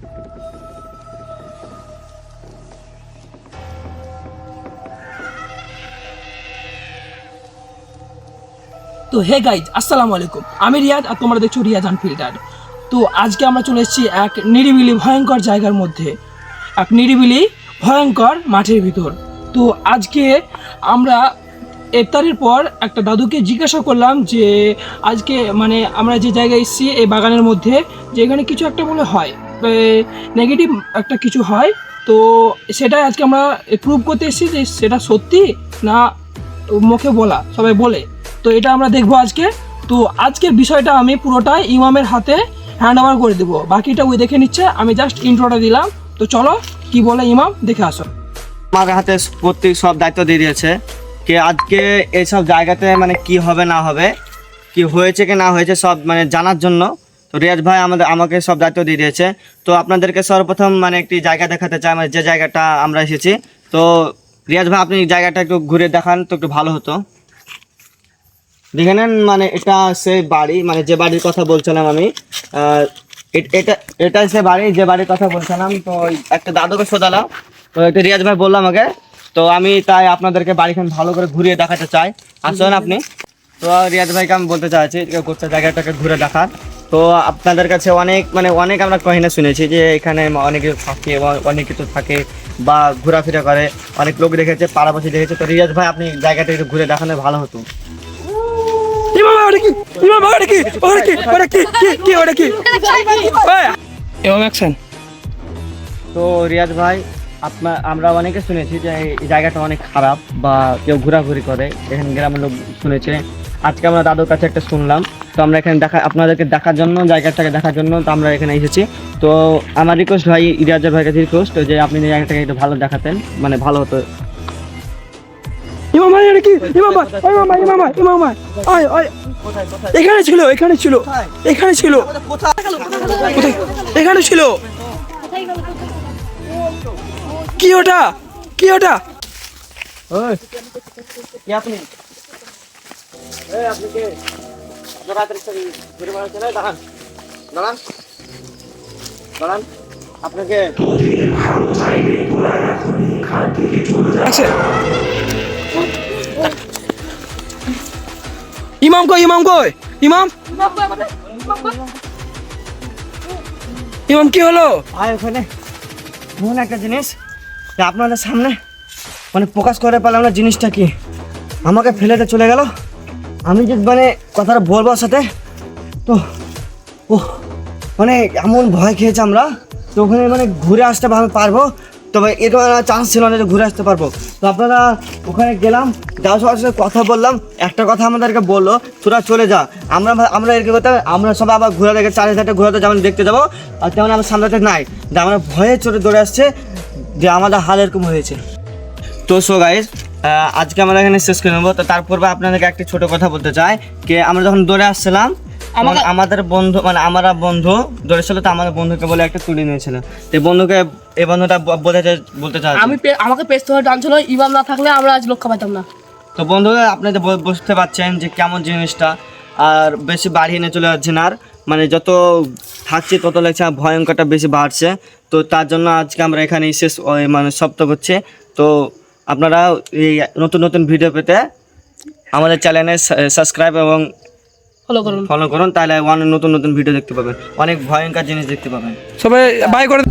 তো hey guys, আসসালামু আলাইকুম। আমি রিয়াদ আর তোমরা দেখছো রিয়াজ আনফিল্টার্ড। তো আজকে আমরা চলে এসেছি এক নিরিবিলি ভয়ঙ্কর জায়গার মধ্যে, এক নিরিবিলি ভয়ঙ্কর মাঠের ভিতর। তো আজকে আমরা ইফতারের পর একটা দাদুকে জিজ্ঞাসা করলাম যে আজকে মানে আমরা যে জায়গায় এসেছি এই বাগানের মধ্যে, যে এখানে কিছু একটা বলে হয়, নেগেটিভ একটা কিছু হয়। তো সেটাই আজকে আমরা প্রুভ করতে এসেছি যে সেটা সত্যি না মুখে বলা, সবাই বলে। তো এটা আমরা দেখবো আজকে। তো আজকের বিষয়টা আমি পুরোটাই ইমামের হাতে হ্যান্ড ওভার করে দেবো, বাকিটা ওই দেখে নিচ্ছে, আমি জাস্ট ইন্ট্রোটা দিলাম। তো চলো কি বলে ইমাম, দেখে আসো। আমার হাতে প্রত্যেক সব দায়িত্ব দিয়ে দিয়েছে কি আজকে এইসব জায়গাতে মানে কি হবে না হবে, কি হয়েছে কি না হয়েছে সব মানে জানার জন্য। তো রিয়াজ ভাই আমাকে সব দায়িত্ব দিয়ে দিয়েছে। তো আপনাদেরকে সর্বপ্রথম মানে একটি জায়গা দেখাতে চাই, মানে যে জায়গাটা আমরা এসেছি। তো রিয়াজ ভাই আপনি জায়গাটা একটু ঘুরে দেখান তো একটু ভালো হতো। দেখে নেন, মানে এটা সেই বাড়ি, মানে যে বাড়ির কথা বলছিলাম আমি, এটাই সে বাড়ি যে বাড়ির কথা বলছিলাম। তো একটা দাদুকে শোধালাম, তো এটা রিয়াজ ভাই বললাম আমাকে। তো আমি তাই আপনাদেরকে বাড়িখান ভালো করে ঘুরিয়ে দেখাতে চাই, আসুন আপনি। তো রিয়াজ ভাইকে আমি বলতে চাইছি গোটা জায়গাটাকে ঘুরে দেখার। তো আপনাদের কাছে অনেক আমরা কাহিনী শুনেছি যে এখানে অনেক কিছু থাকে, অনেক কিছু থাকে বা ঘোরাফেরা করে, অনেক লোক দেখেছে, পাড়াপাশি দেখেছে। তো রিয়াজ ভাই আপনি জায়গাটা একটু ঘুরে দেখালে ভালো হতো। তো রিয়াজ ভাই আমরা অনেকে শুনেছি যে এই জায়গাটা অনেক খারাপ বা কেউ ঘোরাঘুরি করে, এখানে গ্রামের লোক শুনেছে। আজকে আমরা দাদুর কাছে একটা শুনলাম। তো আমরা এখানে আপনাদেরকে দেখার জন্য, জায়গাটাকে দেখার জন্য তো আমরা এখানে এসেছি। তো আমার রিকোয়েস্ট ভাই, রিয়াজের ভাইয়ের কাছে রিকোয়েস্ট যে আপনি এই জায়গাটাকে একটু ভালো দেখাতেন, মানে ভালো হতো। এখানে ছিল কি ওটা? আপনি কে? দাঁড়ান আপনাকে ইমাম কই? ইমাম কি হলো? ওখানে এমন একটা জিনিস আপনাদের সামনে মানে প্রকাশ করে পেলাম না, জিনিসটা কি আমাকে ফেলেতে চলে গেল। আমি যে মানে কথাটা বলবো সাথে, তো ও মানে এমন ভয় খেয়েছে আমরা। তো ওখানে মানে ঘুরে আসতে পারবো, তবে এটা চান্স ছিল না যে ঘুরে আসতে পারবো। তো আপনারা ওখানে গেলাম, যাওয়ার সাথে কথা বললাম, একটা কথা আমাদেরকে বললো তোরা চলে যা। আমরা এর কি করতে, আমরা সবাই আবার ঘুরে দেখে চারিধারটা ঘুরাতে যেমন দেখতে যাবো, আর তেমন আমার সামনেতে নাই যে আমরা ভয়ে চলে দৌড়ে আসছে যে আমাদের হাল এরকম হয়েছে। তো সো গাইজ আজকে আমরা এখানে শেষ করে নেবো। তো তারপর আপনাদেরকে একটি ছোট কথা বলতে চাই কি আমরা যখন দৌড়ে আসছিলাম, আমাদের বন্ধু মানে আমরা বন্ধু ধরেছিল, তো আমাদের বন্ধুকে বলে একটা তুলে নিয়েছিল। তো বন্ধুকে এই বন্ধুটা বলতে চাই আমাকে পেছ ধরে টানছিল, ইমাম না থাকলে আমরা আজ রক্ষা পাইতাম না। তো বন্ধু আপনাদের বুঝতে পারছেন যে কেমন জিনিসটা, আর বেশি বাড়িয়ে নিয়ে চলে যাচ্ছে না, আর মানে যত থাকছে তত লাগছে ভয়ঙ্করটা বেশি বাড়ছে। তো তার জন্য আজকে আমরা এখানে শেষ মানে সপ্তাহ করছে। তো আপনারা এই নতুন ভিডিও পেতে আমাদের চ্যানেলে সাবস্ক্রাইব এবং ফলো করুন, তাহলে অনেক নতুন ভিডিও দেখতে পাবেন, অনেক ভয়ঙ্কর জিনিস দেখতে পাবেন। সবাই বাই করে।